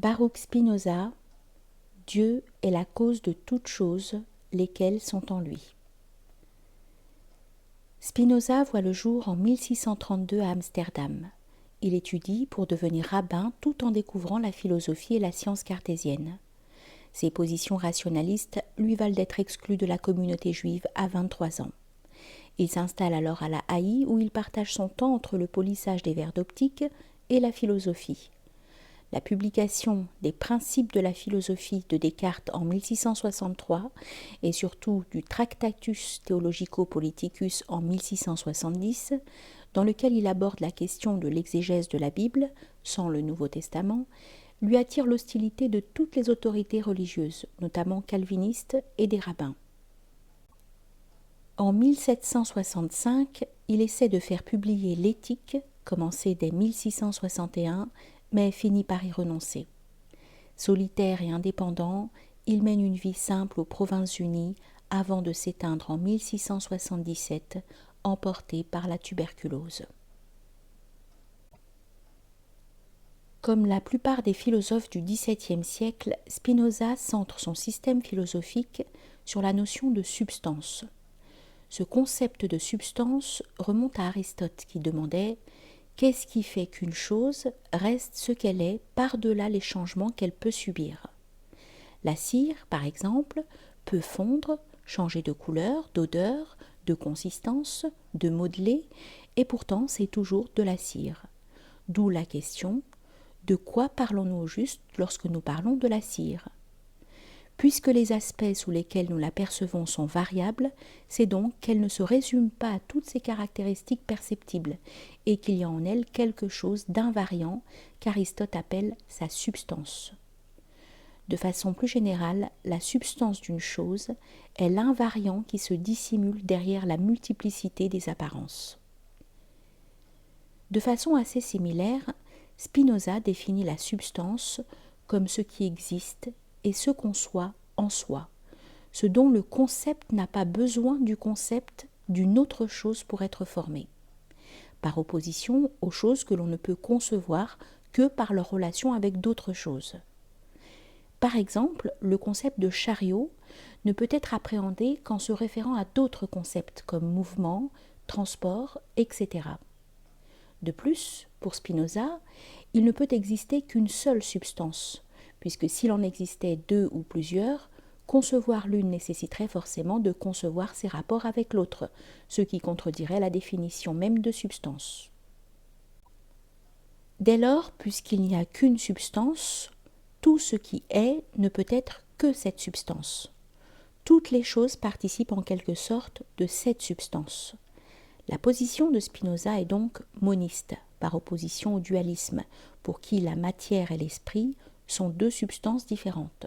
Baruch Spinoza, Dieu est la cause de toutes choses, lesquelles sont en lui. Spinoza voit le jour en 1632 à Amsterdam. Il étudie pour devenir rabbin tout en découvrant la philosophie et la science cartésienne. Ses positions rationalistes lui valent d'être exclu de la communauté juive à 23 ans. Il s'installe alors à La Haye où il partage son temps entre le polissage des verres d'optique et la philosophie. La publication des Principes de la philosophie de Descartes en 1663 et surtout du Tractatus Theologico-Politicus en 1670, dans lequel il aborde la question de l'exégèse de la Bible, sans le Nouveau Testament, lui attire l'hostilité de toutes les autorités religieuses, notamment calvinistes et des rabbins. En 1765, il essaie de faire publier l'Éthique, commencée dès 1661, mais finit par y renoncer. Solitaire et indépendant, il mène une vie simple aux Provinces-Unies avant de s'éteindre en 1677, emporté par la tuberculose. Comme la plupart des philosophes du XVIIe siècle, Spinoza centre son système philosophique sur la notion de substance. Ce concept de substance remonte à Aristote qui demandait « Qu'est-ce qui fait qu'une chose reste ce qu'elle est par-delà les changements qu'elle peut subir ?» La cire, par exemple, peut fondre, changer de couleur, d'odeur, de consistance, de modeler, et pourtant c'est toujours de la cire. D'où la question « De quoi parlons-nous au juste lorsque nous parlons de la cire ?» Puisque les aspects sous lesquels nous la percevons sont variables, c'est donc qu'elle ne se résume pas à toutes ses caractéristiques perceptibles et qu'il y a en elle quelque chose d'invariant qu'Aristote appelle sa substance. De façon plus générale, la substance d'une chose est l'invariant qui se dissimule derrière la multiplicité des apparences. De façon assez similaire, Spinoza définit la substance comme ce qui existe et ce qu'on soit en soi, ce dont le concept n'a pas besoin du concept d'une autre chose pour être formé, par opposition aux choses que l'on ne peut concevoir que par leur relation avec d'autres choses. Par exemple, le concept de chariot ne peut être appréhendé qu'en se référant à d'autres concepts comme mouvement, transport, etc. De plus, pour Spinoza, il ne peut exister qu'une seule substance, puisque s'il en existait deux ou plusieurs, concevoir l'une nécessiterait forcément de concevoir ses rapports avec l'autre, ce qui contredirait la définition même de substance. Dès lors, puisqu'il n'y a qu'une substance, tout ce qui est ne peut être que cette substance. Toutes les choses participent en quelque sorte de cette substance. La position de Spinoza est donc moniste, par opposition au dualisme, pour qui la matière et l'esprit sont deux substances différentes.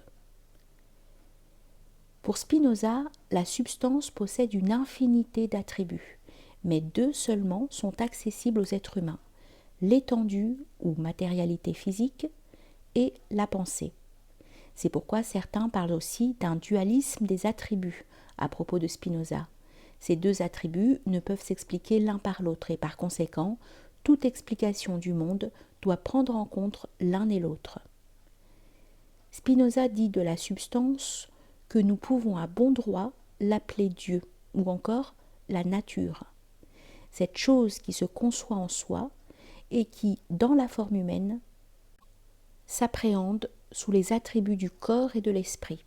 Pour Spinoza, la substance possède une infinité d'attributs, mais deux seulement sont accessibles aux êtres humains, l'étendue ou matérialité physique et la pensée. C'est pourquoi certains parlent aussi d'un dualisme des attributs à propos de Spinoza. Ces deux attributs ne peuvent s'expliquer l'un par l'autre et par conséquent, toute explication du monde doit prendre en compte l'un et l'autre. Spinoza dit de la substance que nous pouvons à bon droit l'appeler Dieu ou encore la nature. Cette chose qui se conçoit en soi et qui, dans la forme humaine, s'appréhende sous les attributs du corps et de l'esprit.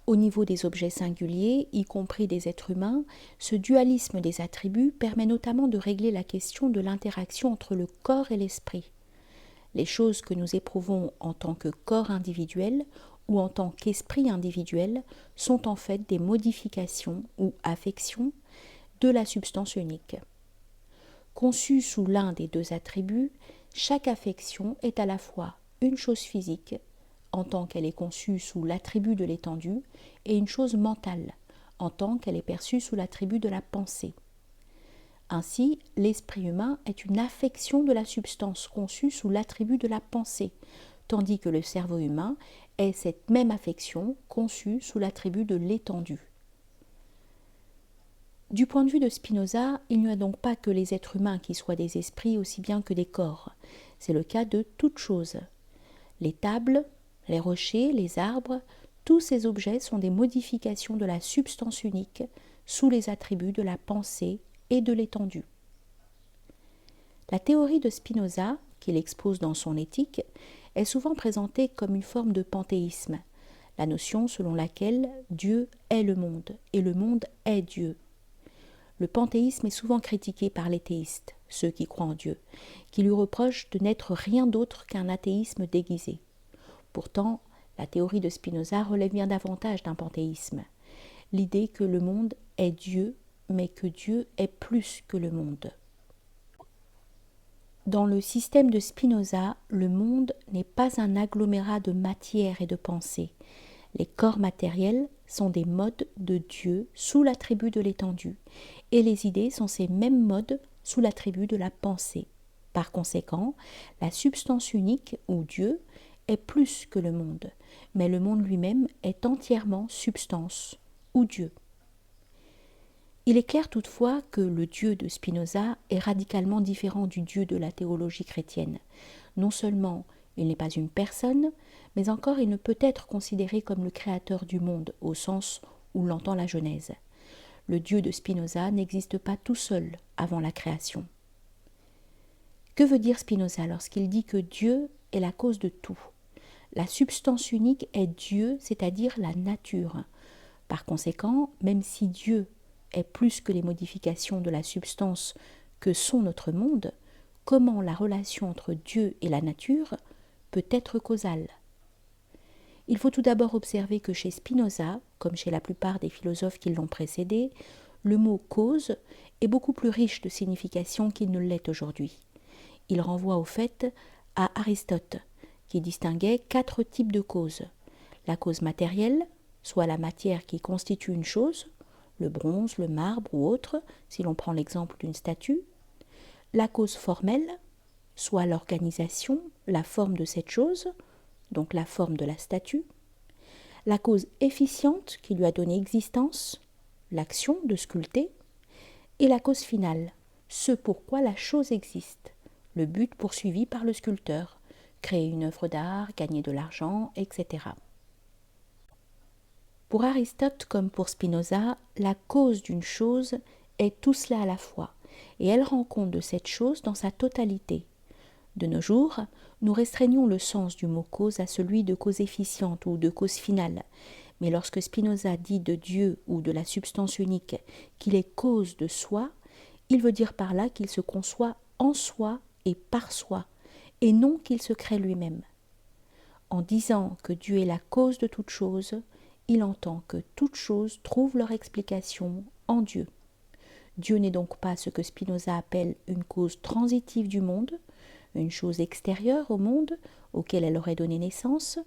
Au niveau des objets singuliers, y compris des êtres humains, ce dualisme des attributs permet notamment de régler la question de l'interaction entre le corps et l'esprit. Les choses que nous éprouvons en tant que corps individuel ou en tant qu'esprit individuel sont en fait des modifications ou affections de la substance unique. Conçue sous l'un des deux attributs, chaque affection est à la fois une chose physique, en tant qu'elle est conçue sous l'attribut de l'étendue, et une chose mentale, en tant qu'elle est perçue sous l'attribut de la pensée. Ainsi, l'esprit humain est une affection de la substance conçue sous l'attribut de la pensée, tandis que le cerveau humain est cette même affection conçue sous l'attribut de l'étendue. Du point de vue de Spinoza, il n'y a donc pas que les êtres humains qui soient des esprits aussi bien que des corps. C'est le cas de toute chose. Les tables, les rochers, les arbres, tous ces objets sont des modifications de la substance unique sous les attributs de la pensée et de l'étendue. La théorie de Spinoza, qu'il expose dans son Éthique, est souvent présentée comme une forme de panthéisme, la notion selon laquelle Dieu est le monde et le monde est Dieu. Le panthéisme est souvent critiqué par les théistes, ceux qui croient en Dieu, qui lui reprochent de n'être rien d'autre qu'un athéisme déguisé. Pourtant, la théorie de Spinoza relève bien davantage d'un panthéisme, l'idée que le monde est Dieu, mais que Dieu est plus que le monde. Dans le système de Spinoza, le monde n'est pas un agglomérat de matière et de pensée. Les corps matériels sont des modes de Dieu sous l'attribut de l'étendue, et les idées sont ces mêmes modes sous l'attribut de la pensée. Par conséquent, la substance unique, ou Dieu, est plus que le monde, mais le monde lui-même est entièrement substance, ou Dieu. Il est clair toutefois que le Dieu de Spinoza est radicalement différent du Dieu de la théologie chrétienne. Non seulement il n'est pas une personne, mais encore il ne peut être considéré comme le créateur du monde, au sens où l'entend la Genèse. Le Dieu de Spinoza n'existe pas tout seul avant la création. Que veut dire Spinoza lorsqu'il dit que Dieu est la cause de tout ? La substance unique est Dieu, c'est-à-dire la nature. Par conséquent, même si Dieu est plus que les modifications de la substance que sont notre monde, comment la relation entre Dieu et la nature peut être causale ? Il faut tout d'abord observer que chez Spinoza, comme chez la plupart des philosophes qui l'ont précédé, le mot « cause » est beaucoup plus riche de signification qu'il ne l'est aujourd'hui. Il renvoie au fait à Aristote, qui distinguait 4 types de causes. La cause matérielle, soit la matière qui constitue une chose, le bronze, le marbre ou autre, si l'on prend l'exemple d'une statue. La cause formelle, soit l'organisation, la forme de cette chose, donc la forme de la statue. La cause efficiente qui lui a donné existence, l'action de sculpter. Et la cause finale, ce pourquoi la chose existe, le but poursuivi par le sculpteur, créer une œuvre d'art, gagner de l'argent, etc. Pour Aristote comme pour Spinoza, la cause d'une chose est tout cela à la fois, et elle rend compte de cette chose dans sa totalité. De nos jours, nous restreignons le sens du mot cause à celui de cause efficiente ou de cause finale, mais lorsque Spinoza dit de Dieu ou de la substance unique qu'il est cause de soi, il veut dire par là qu'il se conçoit en soi et par soi, et non qu'il se crée lui-même. En disant que Dieu est la cause de toute chose, il entend que toutes choses trouvent leur explication en Dieu. Dieu n'est donc pas ce que Spinoza appelle une cause transitive du monde, une chose extérieure au monde auquel elle aurait donné naissance,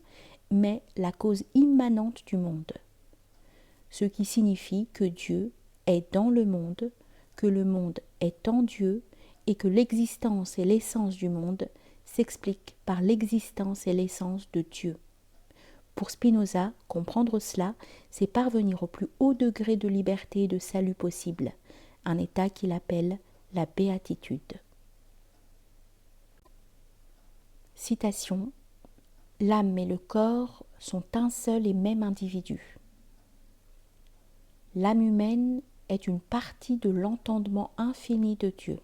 mais la cause immanente du monde. Ce qui signifie que Dieu est dans le monde, que le monde est en Dieu et que l'existence et l'essence du monde s'expliquent par l'existence et l'essence de Dieu. Pour Spinoza, comprendre cela, c'est parvenir au plus haut degré de liberté et de salut possible, un état qu'il appelle la béatitude. Citation : l'âme et le corps sont un seul et même individu. L'âme humaine est une partie de l'entendement infini de Dieu.